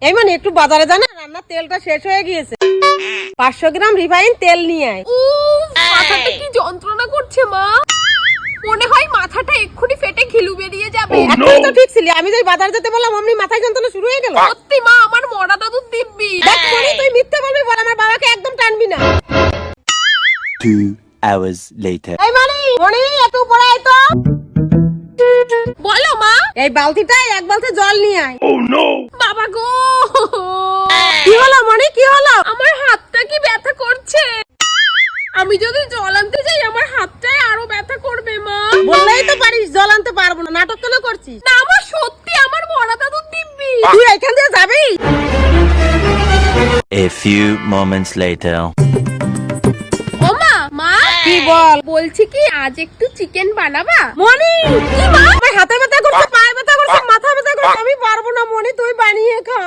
এই মানে একটু বাজারে জানা, রান্নার তেলটা শেষ হয়ে গিয়েছে, 500 গ্রাম রিফাইন তেল নিয়ে আয়। মাথাটা কি যন্ত্রণা করছে মা, মনে হয় মাথাটা এক্ষুনি ফেটে ঘিলু বেরিয়ে যাবে। এখনই তো ঠিক ছিলি, আমি যাই বাজার যেতে বললাম অমনি মাথায় যন্ত্রণা শুরু হয়ে গেল। সত্যি মা, আমার মরা দাদুর দিব্যি। দেখ মনি, তুই মিথ্যে বলবি বল, আমার বাবাকে একদম টানবি না। 2 hours later. এই মনি একটু উপরে আয় তো। বলো মা। এই বালতিটায় এক বালতি জল নিয়ে আয়। বাবা গো, কি হলো মনি, কি হলো? আমার হাতটা কি ব্যথা করছে, আমি যদি জল আনতে যাই আমার হাতটাই আরো ব্যথা করবে মা। বললেই তো পারিস জল আনতে পারবো না, নাটক কেন করছিস? না আমার সত্যি আমার মরা দাদুর দিব্যি। তুই এখান দিয়ে যাবি? A few moments later. ও মা, কি বল? বলছি কি আজ একটু চিকেন বানাবা? মনি কি মা, আমার হাতে ব্যথা করছে, পায়ে ব্যথা করছে, মাথা ব্যথা করছে, আমি পারবো না মনি, তুই বানিয়ে খা।